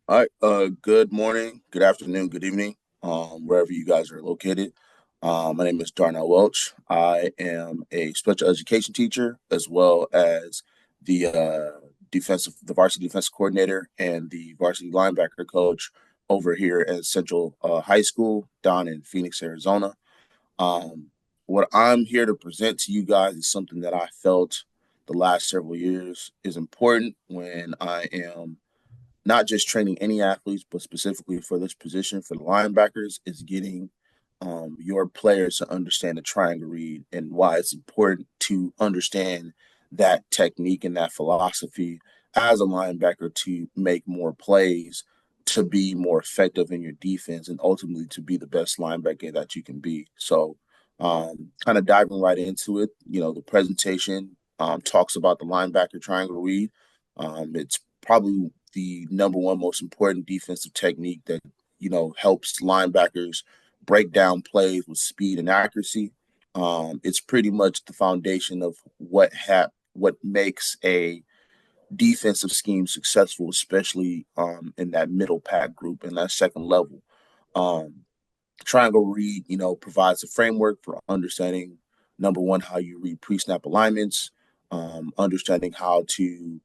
All right. Good morning, good afternoon, good evening, wherever you guys are located. My name is Darrnell Welch. I am a special education teacher as well as the varsity defensive coordinator and the varsity linebacker coach over here at Central High School down in Phoenix, Arizona. Um, what I'm here to present to you guys is something that I felt the last several years is important when I am not just training any athletes, but specifically for this position for the linebackers, is getting your players to understand the triangle read and why it's important to understand that technique and that philosophy as a linebacker to make more plays, to be more effective in your defense, and ultimately to be the best linebacker that you can be. So, kind of diving right into it, the presentation talks about the linebacker triangle read. It's probably the number one most important defensive technique that helps linebackers break down plays with speed and accuracy. It's pretty much the foundation of what makes a defensive scheme successful, especially in that middle pack group and that second level. Um, Triangle read, provides a framework for understanding number one how you read pre-snap alignments, understanding how to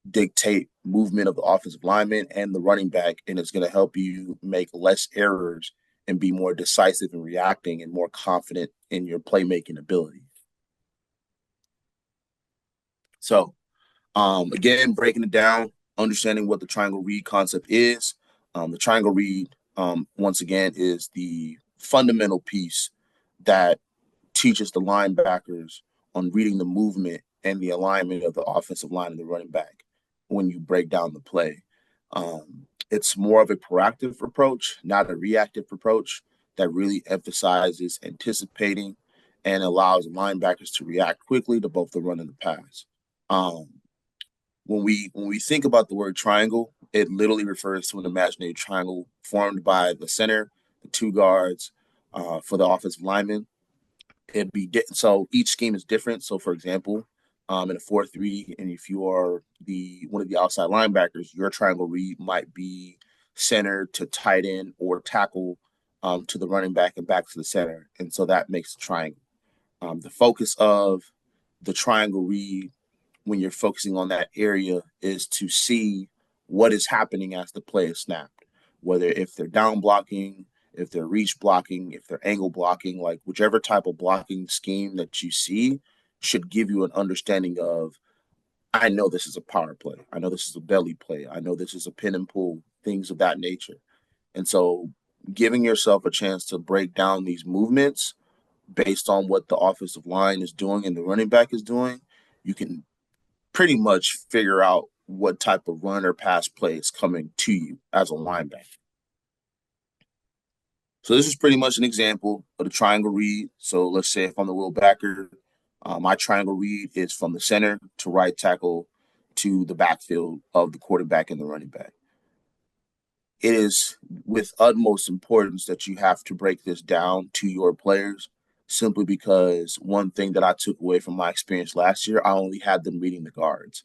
dictate movement of the offensive lineman and the running back, and it's going to help you make less errors and be more decisive in reacting and more confident in your playmaking ability. So, again, breaking it down, understanding what the triangle read concept is. The triangle read, once again, is the fundamental piece that teaches the linebackers on reading the movement and the alignment of the offensive line and the running back when you break down the play. It's more of a proactive approach, not a reactive approach that really emphasizes anticipating and allows linebackers to react quickly to both the run and the pass. Um, when we think about the word triangle, it literally refers to an imaginary triangle formed by the center, the two guards for the offensive lineman. So each scheme is different. So for example, in a 4-3, and if you are the one of the outside linebackers, your triangle read might be center to tight end or tackle to the running back and back to the center, and so that makes a triangle. The focus of the triangle read when you're focusing on that area is to see what is happening as the play is snapped, whether if they're down blocking, if they're reach blocking, if they're angle blocking, like whichever type of blocking scheme that you see should give you an understanding of, I know this is a power play. I know this is a belly play. I know this is a pin and pull, things of that nature. And so giving yourself a chance to break down these movements based on what the offensive line is doing and the running back is doing, you can pretty much figure out what type of run or pass play is coming to you as a linebacker. So this is pretty much an example of the triangle read. So let's say if I'm the will backer, my triangle read is from the center to right tackle to the backfield of the quarterback and the running back. It is with utmost importance that you have to break this down to your players simply because one thing that I took away from my experience last year, I only had them reading the guards.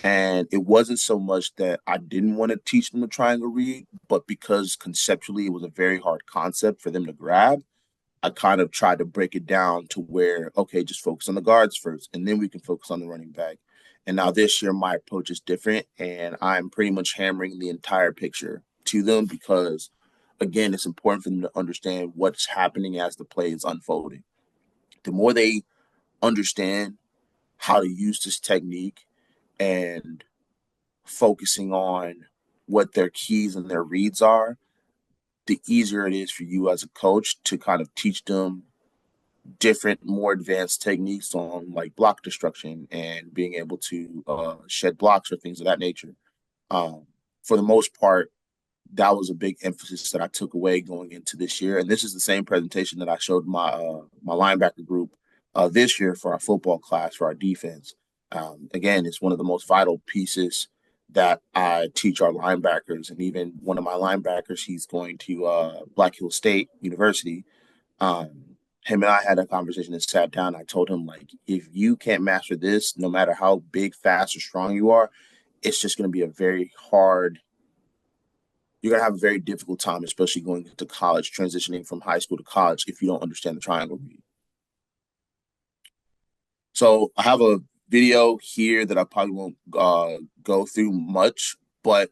And it wasn't so much that I didn't want to teach them the triangle read, but because conceptually it was a very hard concept for them to grab, I kind of tried to break it down to where, okay, just focus on the guards first, and then we can focus on the running back. And now this year, my approach is different, and I'm pretty much hammering the entire picture to them because, again, it's important for them to understand what's happening as the play is unfolding. The more they understand how to use this technique and focusing on what their keys and their reads are, the easier it is for you as a coach to kind of teach them different, more advanced techniques on like block destruction and being able to shed blocks or things of that nature. For the most part, that was a big emphasis that I took away going into this year. And this is the same presentation that I showed my linebacker group this year for our football class for our defense. Again, it's one of the most vital pieces that I teach our linebackers. And even one of my linebackers, he's going to Black Hill State University. Him and I had a conversation and sat down. I told him, like, if you can't master this, no matter how big, fast, or strong you are, it's just going to be a very hard you're gonna have a very difficult time, especially going into college, transitioning from high school to college, if you don't understand the triangle read. So I have a video here that I probably won't go through much, but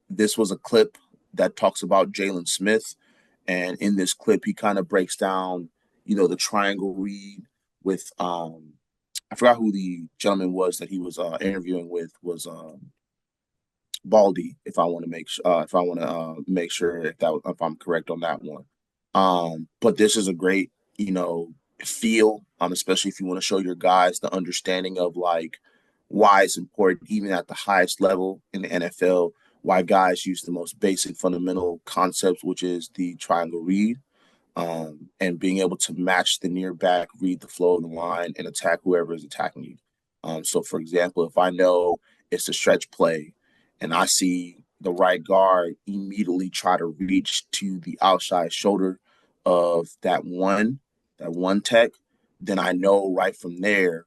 this was a clip that talks about Jalen Smith, and in this clip, he kind of breaks down, the triangle read with I forgot who the gentleman was that he was interviewing with was Baldy. If I want to make sure if I'm correct on that one. But this is a great feel, especially if you want to show your guys the understanding of like why it's important, even at the highest level in the NFL, why guys use the most basic fundamental concepts, which is the triangle read, and being able to match the near back, read the flow of the line, and attack whoever is attacking you. So, for example, if I know it's a stretch play and I see the right guard immediately try to reach to the outside shoulder of that one tech, then I know right from there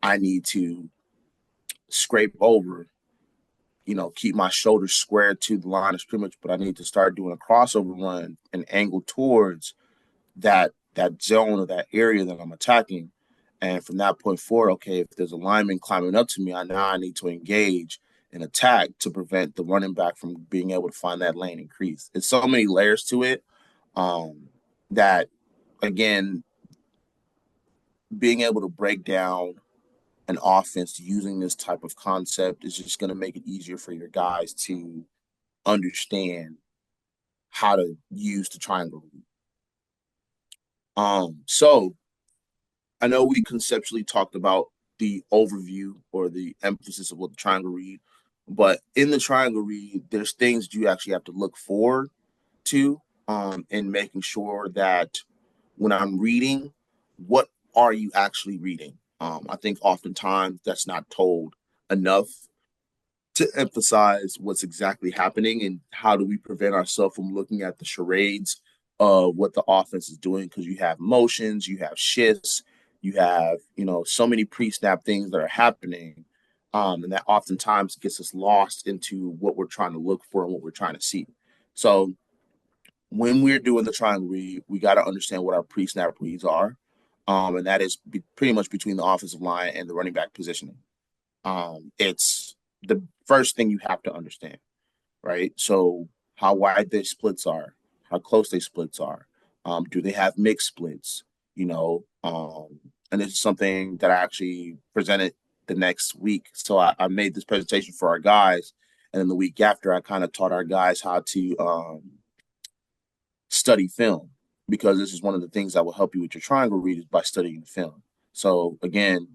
I need to scrape over, keep my shoulders square to the line of scrimmage, but I need to start doing a crossover run and angle towards that zone or that area that I'm attacking. And from that point forward, okay, if there's a lineman climbing up to me, I need to engage and attack to prevent the running back from being able to find that lane and crease. It's so many layers to it, that again, being able to break down an offense using this type of concept is just going to make it easier for your guys to understand how to use the triangle. So I know we conceptually talked about the overview or the emphasis of what the triangle read, but in the triangle read, there's things you actually have to look forward to, in making sure that when I'm reading, what are you actually reading? I think oftentimes that's not told enough to emphasize what's exactly happening and how do we prevent ourselves from looking at the charades of what the offense is doing, because you have motions, you have shifts, you have so many pre-snap things that are happening, and that oftentimes gets us lost into what we're trying to look for and what we're trying to see. So when we're doing the triangle read, we got to understand what our pre-snap reads are, and that is pretty much between the offensive line and the running back positioning. It's the first thing you have to understand, right? So how wide their splits are, how close their splits are. Do they have mixed splits? And this is something that I actually presented the next week. So I made this presentation for our guys, and then the week after, I kind of taught our guys how to study film, because this is one of the things that will help you with your triangle read is by studying the film. So again,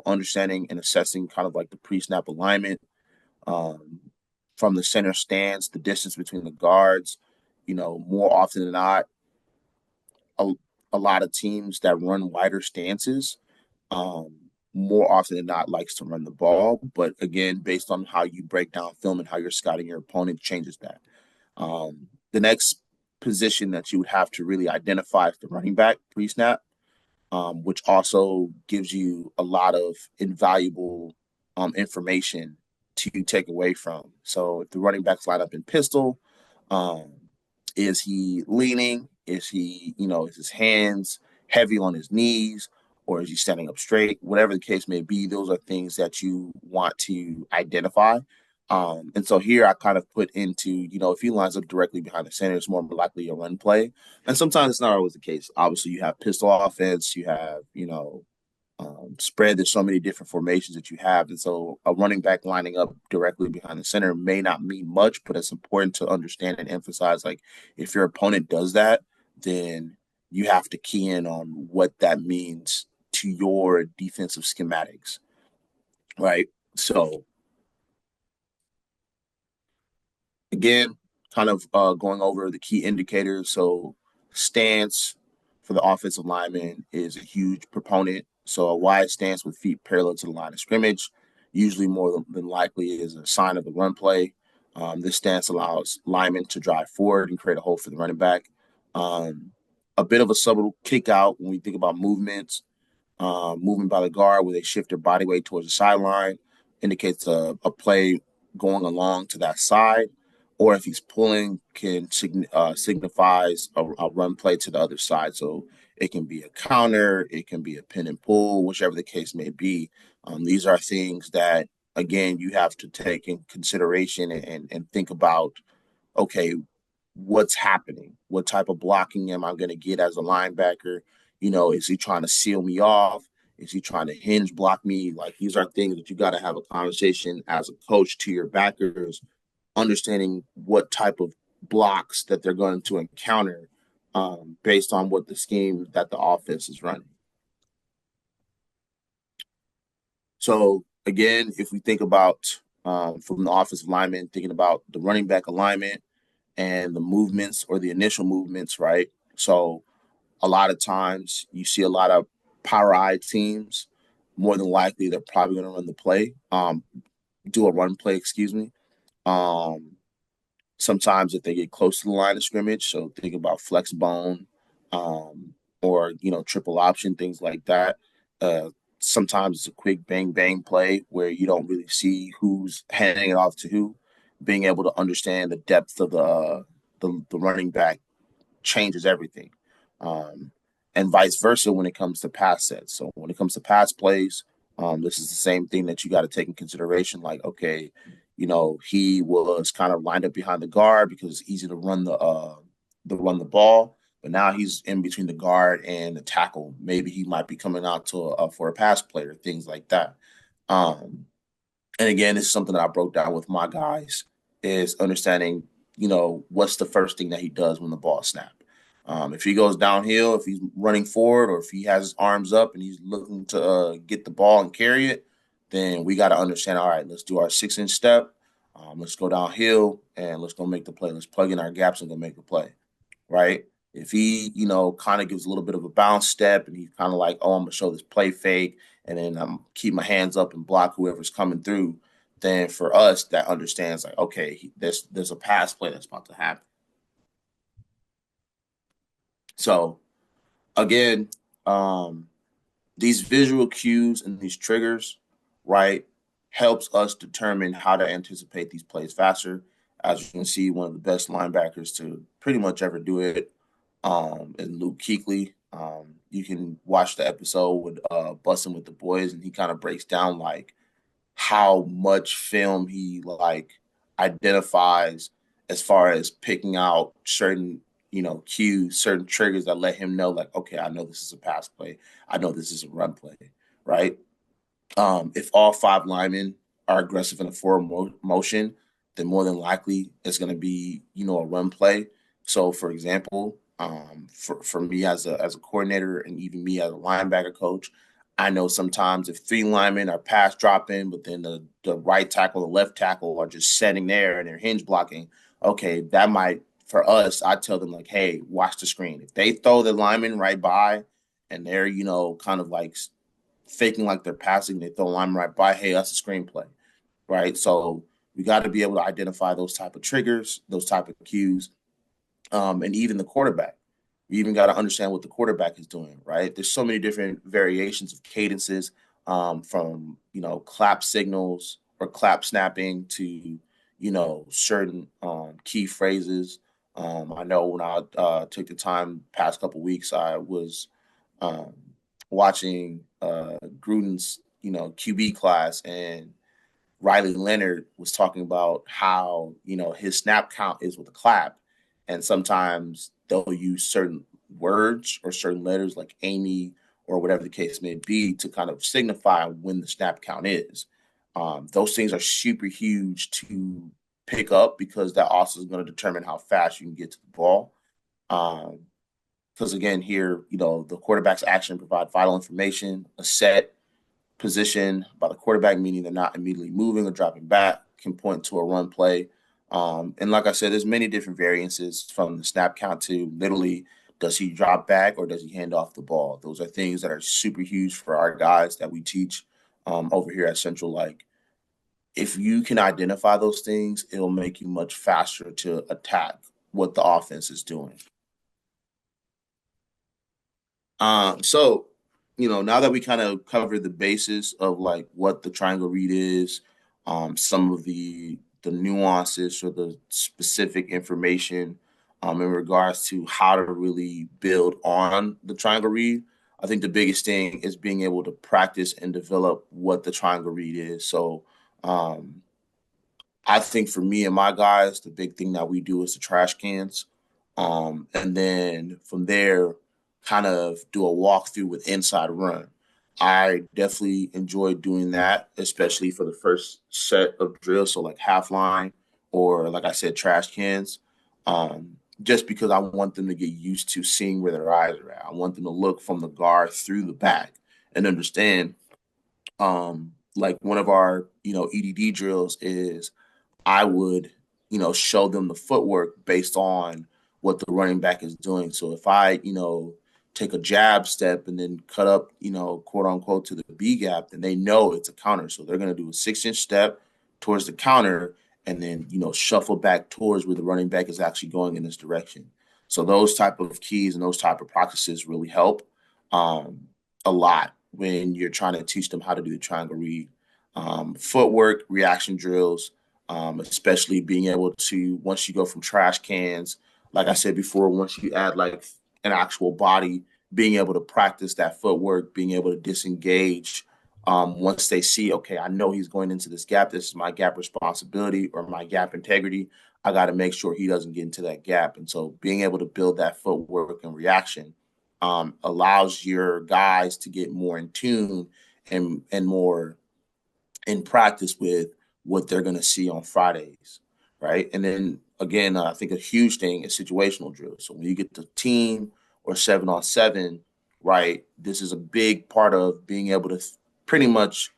understanding and assessing kind of like the pre-snap alignment, um, from the center stance, the distance between the guards. More often than not, a, a lot of teams that run wider stances, um, more often than not, likes to run the ball. But again, based on how you break down film and how you're scouting your opponent, changes that. The next position that you would have to really identify is the running back pre-snap, which also gives you a lot of invaluable information to take away from. So if the running back's line up in pistol, um, is he leaning? Is his hands heavy on his knees, or is he standing up straight? Whatever the case may be, those are things that you want to identify. And so here I kind of put into, if he lines up directly behind the center, it's more likely a run play. And sometimes it's not always the case. Obviously, you have pistol offense, you have, spread. There's so many different formations that you have. And so a running back lining up directly behind the center may not mean much, but it's important to understand and emphasize, like, if your opponent does that, then you have to key in on what that means to your defensive schematics, right? So again, kind of going over the key indicators. So stance for the offensive lineman is a huge proponent. So a wide stance with feet parallel to the line of scrimmage, usually more than likely is a sign of the run play. This stance allows linemen to drive forward and create a hole for the running back. A bit of a subtle kick out when we think about movements. Movement by the guard where they shift their body weight towards the sideline indicates a play going along to that side, or if he's pulling, can signifies a run play to the other side. So it can be a counter, it can be a pin and pull, whichever the case may be. These are things that, again, you have to take in consideration and think about, okay, what's happening? What type of blocking am I going to get as a linebacker? Is he trying to seal me off? Is he trying to hinge block me? Like, these are things that you got to have a conversation as a coach to your backers, understanding what type of blocks that they're going to encounter based on what the scheme that the offense is running. So again, if we think about from the offensive lineman, thinking about the running back alignment and the movements or the initial movements, right? So a lot of times you see a lot of power eye teams. More than likely, they're probably going to run the play, do a run play, excuse me. Um, Sometimes if they get close to the line of scrimmage, so think about flex bone, or triple option, things like that. Uh, Sometimes it's a quick bang bang play where you don't really see who's handing it off to who. Being able to understand the depth of the running back changes everything. Um, and vice versa when it comes to pass sets. So when it comes to pass plays, this is the same thing that you got to take in consideration. Like, okay, he was kind of lined up behind the guard because it's easy to run the ball, but now he's in between the guard and the tackle. Maybe he might be coming out for a pass player, things like that. Um, and again, this is something that I broke down with my guys, is understanding, what's the first thing that he does when the ball is snapped. If he goes downhill, if he's running forward, or if he has his arms up and he's looking to get the ball and carry it, then we got to understand, all right, let's do our 6-inch step. Let's go downhill and let's go make the play. Let's plug in our gaps and go make the play, right? If he, kind of gives a little bit of a bounce step and he's kind of like, oh, I'm going to show this play fake and then I'm keep my hands up and block whoever's coming through, then for us that understands like, okay, there's a pass play that's about to happen. So again, these visual cues and these triggers, right, helps us determine how to anticipate these plays faster. As you can see, one of the best linebackers to pretty much ever do it and Luke Kuechly. You can watch the episode with Bussin' with the Boys, and he kind of breaks down like how much film he like identifies as far as picking out certain cues, certain triggers that let him know like, okay, I know this is a pass play, I know this is a run play, right? If all 5 linemen are aggressive in a forward motion, then more than likely it's going to be, a run play. So, for example, for me as a coordinator and even me as a linebacker coach, I know sometimes if 3 linemen are pass dropping, but then the right tackle, the left tackle are just sitting there and they're hinge blocking. Okay, that might, for us, I tell them like, hey, watch the screen. If they throw the lineman right by and they're, kind of like faking like they're passing, they throw a lineman right by, hey, that's a screenplay, right? So we got to be able to identify those type of triggers, those type of cues, and even the quarterback. You even got to understand what the quarterback is doing, right? There's so many different variations of cadences, from clap signals or clap snapping to certain key phrases. I know when I took the time past couple weeks, I was um, watching Gruden's QB class, and Riley Leonard was talking about how his snap count is with a clap, and sometimes they'll use certain words or certain letters like Amy or whatever the case may be to kind of signify when the snap count is. Those things are super huge to pick up because that also is going to determine how fast you can get to the ball. Um, because again, here, the quarterback's action provide vital information, a set position by the quarterback, meaning they're not immediately moving or dropping back, can point to a run play. And like I said, there's many different variances from the snap count to literally, does he drop back or does he hand off the ball? Those are things that are super huge for our guys that we teach over here at Central. Like, if you can identify those things, it'll make you much faster to attack what the offense is doing. So, now that we kind of covered the basis of like what the triangle read is, some of the nuances or the specific information in regards to how to really build on the triangle read. I think the biggest thing is being able to practice and develop what the triangle read is. So um, I think for me and my guys, the big thing that we do is the trash cans. And then from there, kind of do a walkthrough with inside run. I definitely enjoy doing that, especially for the first set of drills. So like half line or like I said, trash cans. Just because I want them to get used to seeing where their eyes are at. I want them to look from the guard through the back and understand like one of our, EDD drills is I would, show them the footwork based on what the running back is doing. So if I, take a jab step and then cut up, quote unquote to the B gap, then they know it's a counter. So they're going to do a 6-inch step towards the counter and then, shuffle back towards where the running back is actually going in this direction. So those type of keys and those type of practices really help a lot when you're trying to teach them how to do the triangle read. Footwork, reaction drills, especially being able to, once you go from trash cans, like I said before, once you add like an actual body, being able to practice that footwork, being able to disengage. Once they see, okay, I know he's going into this gap. This is my gap responsibility or my gap integrity. I got to make sure he doesn't get into that gap. And so being able to build that footwork and reaction allows your guys to get more in tune and more in practice with what they're going to see on Fridays, right? And then again, I think a huge thing is situational drills. So when you get the team or 7-on-7, right, this is a big part of being able to pretty much,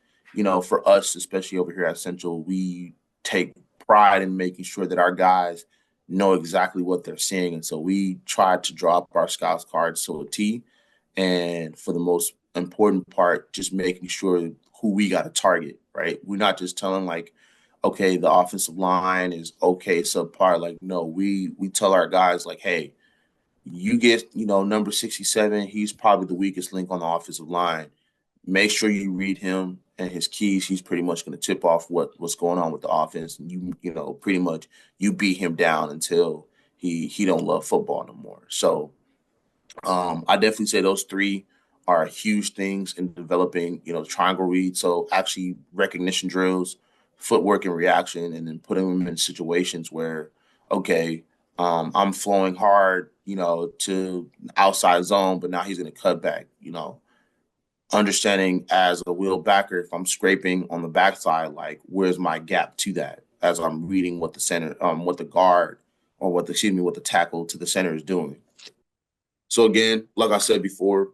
for us, especially over here at Central, we take pride in making sure that our guys know exactly what they're seeing. And so we try to draw up our scouts cards to a T. And for the most important part, just making sure who we got to target, right? We're not just telling like, okay, the offensive line is okay, subpar. Like, no, we tell our guys like, hey, you get, number 67, he's probably the weakest link on the offensive line. Make sure you read him and his keys. He's pretty much going to tip off what's going on with the offense. And pretty much you beat him down until he don't love football no more. So I definitely say those three are huge things in developing, triangle read. So actually recognition drills, footwork and reaction, and then putting them in situations where, okay, I'm flowing hard, to outside zone, but now he's going to cut back, understanding as a wheel backer, if I'm scraping on the backside, like where's my gap to that as I'm reading what the center, what the guard or what the tackle to the center is doing. So again, like I said before,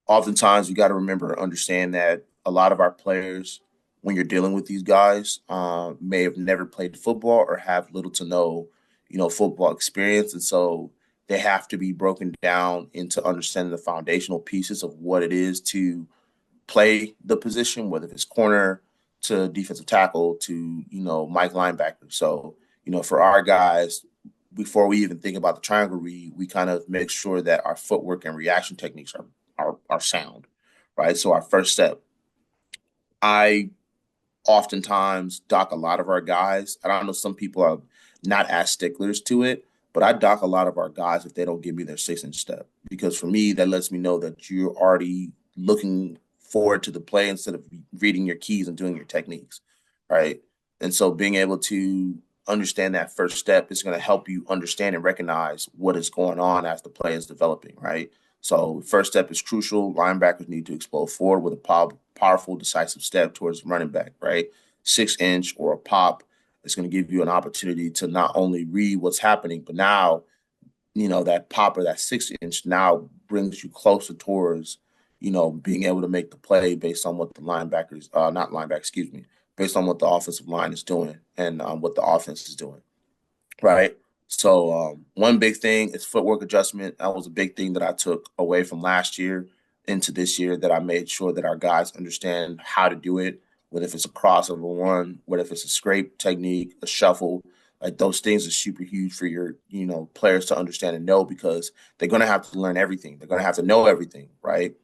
oftentimes you got to remember and understand that a lot of our players, when you're dealing with these guys, may have never played football or have little to no, football experience, and so they have to be broken down into understanding the foundational pieces of what it is to play the position, whether it's corner to defensive tackle to Mike linebacker. So for our guys, before we even think about the triangle read, we kind of make sure that our footwork and reaction techniques are sound, right? So our first step, I oftentimes dock a lot of our guys. I don't know, some people are not as sticklers to it, but I dock a lot of our guys if they don't give me their 6-inch step. Because for me, that lets me know that you're already looking forward to the play instead of reading your keys and doing your techniques, right? And so being able to understand that first step is going to help you understand and recognize what is going on as the play is developing, right? So first step is crucial. Linebackers need to explode forward with a powerful, decisive step towards running back, right? 6-inch or a pop is going to give you an opportunity to not only read what's happening, but now, that pop or that 6-inch now brings you closer towards, being able to make the play based on what the linebackers, not linebackers, excuse me, based on what the offensive line is doing and what the offense is doing, right? So one big thing is footwork adjustment. That was a big thing that I took away from last year into this year, that I made sure that our guys understand how to do it, whether if it's a crossover run, whether if it's a scrape technique, a shuffle. Like those things are super huge for your, players to understand and know, because they're going to have to learn everything. They're going to have to know everything, right?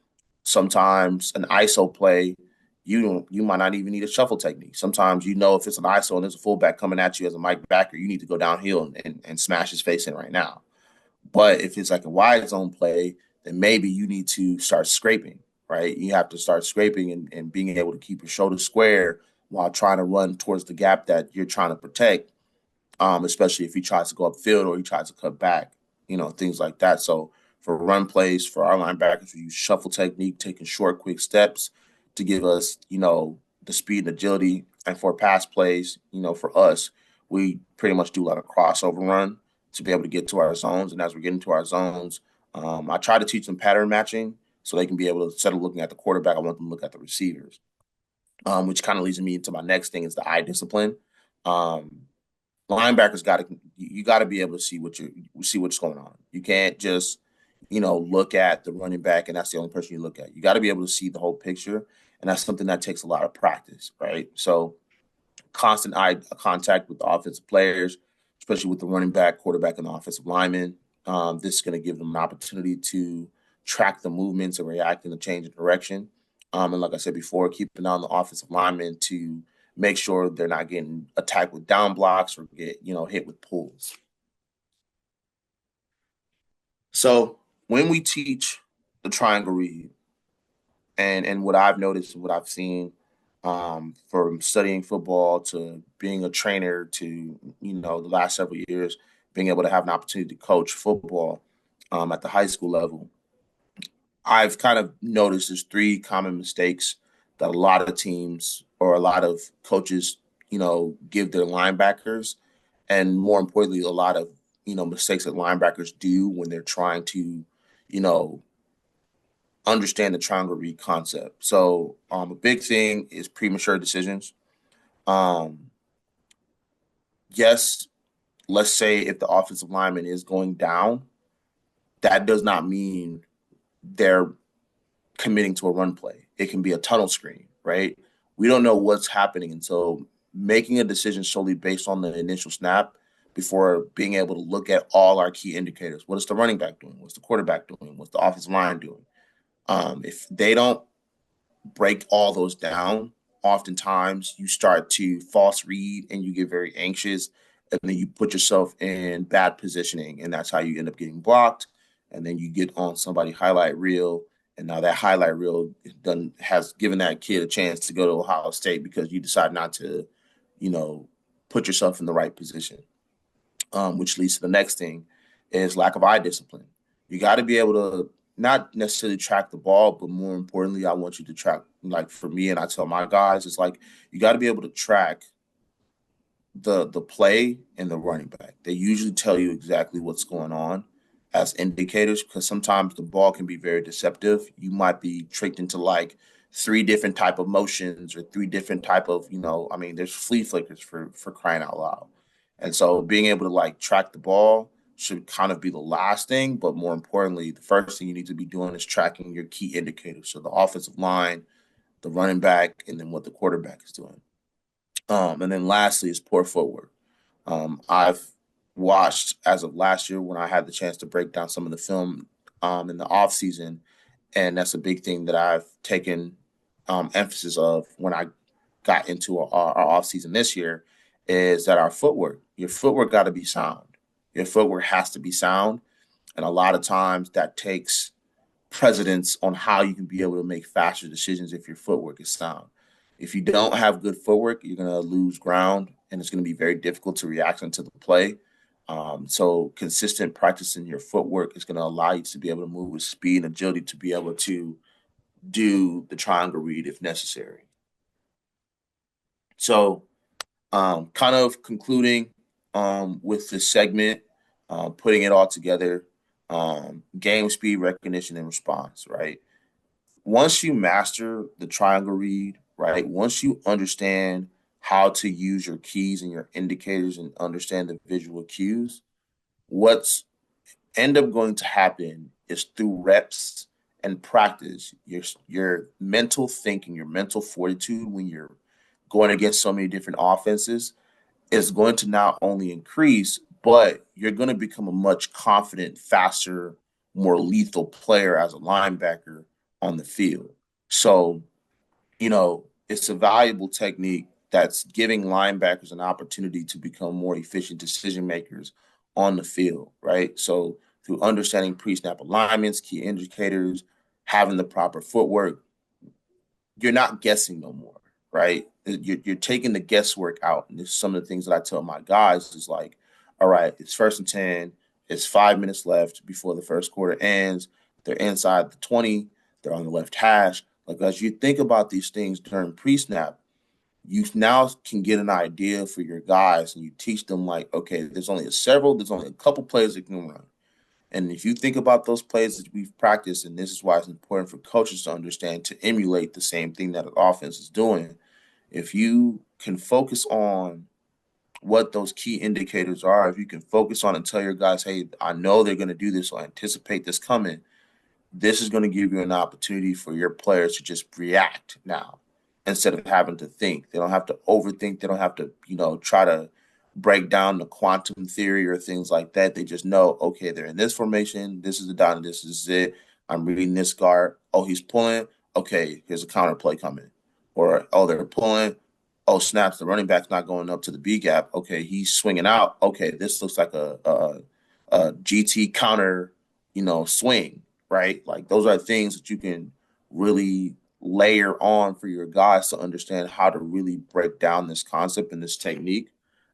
Sometimes an ISO play you might not even need a shuffle technique. Sometimes if it's an ISO and there's a fullback coming at you as a Mike backer, you need to go downhill and smash his face in right now. But if it's like a wide zone play, then maybe you need to start scraping, right? You have to start scraping and being able to keep your shoulder square while trying to run towards the gap that you're trying to protect, especially if he tries to go upfield or he tries to cut back, things like that. So for run plays, for our linebackers, we use shuffle technique, taking short, quick steps to give us, the speed and agility. And for pass plays, for us, we pretty much do a lot of crossover run to be able to get to our zones. And as we get into our zones, I try to teach them pattern matching so they can be able to, instead of looking at the quarterback, I want them to look at the receivers, which kind of leads me into my next thing is the eye discipline. Um, Linebackers got to be able to see what's going on. You can't just look at the running back and that's the only person you look at. You got to be able to see the whole picture, and that's something that takes a lot of practice, right? So constant eye contact with the offensive players, especially with the running back, quarterback, and the offensive lineman. This is going to give them an opportunity to track the movements and react in a change of direction. And like I said before, keep an eye on the offensive lineman to make sure they're not getting attacked with down blocks or get hit with pulls. So when we teach the triangle read, and what I've noticed, what I've seen, from studying football to being a trainer to the last several years, being able to have an opportunity to coach football at the high school level, I've kind of noticed there's three common mistakes that a lot of teams or a lot of coaches, give their linebackers, and more importantly, a lot of mistakes that linebackers do when they're trying to, you know, understand the triangle read concept. So, a big thing is premature decisions. Um, yes, let's say if the offensive lineman is going down, that does not mean they're committing to a run play. It can be a tunnel screen, right? We don't know what's happening until making a decision solely based on the initial snap before being able to look at all our key indicators. What is the running back doing? What's the quarterback doing? What's the offensive line doing? If they don't break all those down, oftentimes you start to false read and you get very anxious, and then you put yourself in bad positioning, and that's how you end up getting blocked. And then you get on somebody highlight reel, and now that highlight reel has given that kid a chance to go to Ohio State because you decide not to, you know, put yourself in the right position. Which leads to the next thing is lack of eye discipline. You got to be able to not necessarily track the ball, but more importantly, I want you to track, like for me, and I tell my guys, it's like you got to be able to track the play and the running back. They usually tell you exactly what's going on as indicators because sometimes the ball can be very deceptive. You might be tricked into like three different type of motions or three different type of, I mean, there's flea flickers for crying out loud. And so being able to like track the ball should kind of be the last thing, but more importantly, the first thing you need to be doing is tracking your key indicators. So the offensive line, the running back, and then what the quarterback is doing. And then lastly is poor footwork. I've watched as of last year when I had the chance to break down some of the film in the off season, and that's a big thing that I've taken emphasis of when I got into our off season this year is that your footwork got to be sound. Your footwork has to be sound, and a lot of times that takes precedence on how you can be able to make faster decisions if your footwork is sound. If you don't have good footwork, you're going to lose ground and it's going to be very difficult to react into the play. So consistent practice in your footwork is going to allow you to be able to move with speed and agility to be able to do the triangle read if necessary. So kind of concluding with this segment, putting it all together, game speed recognition and response, right? Once you master the triangle read, right? Once you understand how to use your keys and your indicators and understand the visual cues, what's end up going to happen is through reps and practice, your mental thinking, your mental fortitude when you're going against so many different offenses is going to not only increase, but you're going to become a much confident, faster, more lethal player as a linebacker on the field. So, it's a valuable technique that's giving linebackers an opportunity to become more efficient decision makers on the field, right? So through understanding pre-snap alignments, key indicators, having the proper footwork, you're not guessing no more, right? You're taking the guesswork out. And this is some of the things that I tell my guys is like, all right, it's 1st and 10. It's 5 minutes left before the first quarter ends. They're inside the 20. They're on the left hash. Like, as you think about these things during pre-snap, you now can get an idea for your guys and you teach them like, okay, there's only a couple plays that can run. And if you think about those plays that we've practiced, and this is why it's important for coaches to understand to emulate the same thing that an offense is doing, if you can focus on what those key indicators are, if you can focus on and tell your guys, hey, I know they're going to do this, so I anticipate this coming, this is going to give you an opportunity for your players to just react now instead of having to think. They don't have to overthink. They don't have to, try to break down the quantum theory or things like that. They just know, okay, they're in this formation. This is the dot, and this is it. I'm reading this guard. Oh, he's pulling. Okay, here's a counter play coming. Or, oh, they're pulling. Oh, snaps. The running back's not going up to the B gap. Okay, he's swinging out. Okay, this looks like a GT counter, swing, right? Like those are things that you can really layer on for your guys to understand how to really break down this concept and this technique,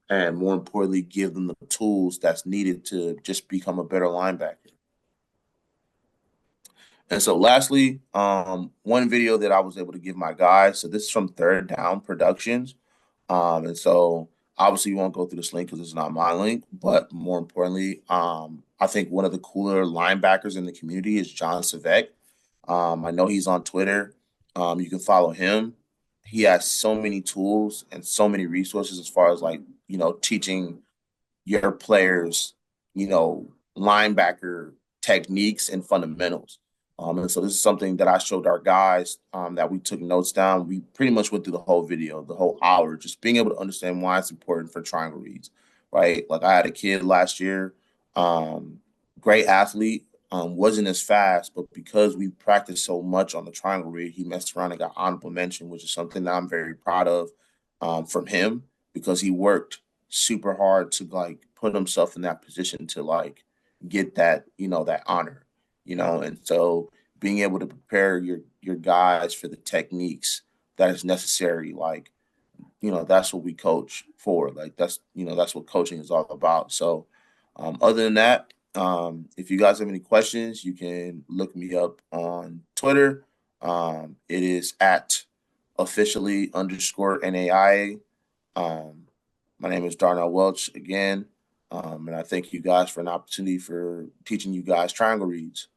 and more importantly, give them the tools that's needed to just become a better linebacker. And so lastly, one video that I was able to give my guys, so this is from Third Down Productions. And so obviously you won't go through this link because it's not my link, but more importantly, I think one of the cooler linebackers in the community is John Savek. I know he's on Twitter. You can follow him. He has so many tools and so many resources as far as like, teaching your players, linebacker techniques and fundamentals. And so this is something that I showed our guys that we took notes down. We pretty much went through the whole video, the whole hour, just being able to understand why it's important for triangle reads, right? Like I had a kid last year, great athlete, wasn't as fast, but because we practiced so much on the triangle read, he messed around and got honorable mention, which is something that I'm very proud of from him because he worked super hard to like put himself in that position to like get that, that honor, and so being able to prepare your guys for the techniques that is necessary, like, that's what we coach for. Like that's what coaching is all about. So other than that, if you guys have any questions, you can look me up on Twitter. It is at officially_NAIA. My name is Darrnell Welch again. And I thank you guys for an opportunity for teaching you guys triangle reads.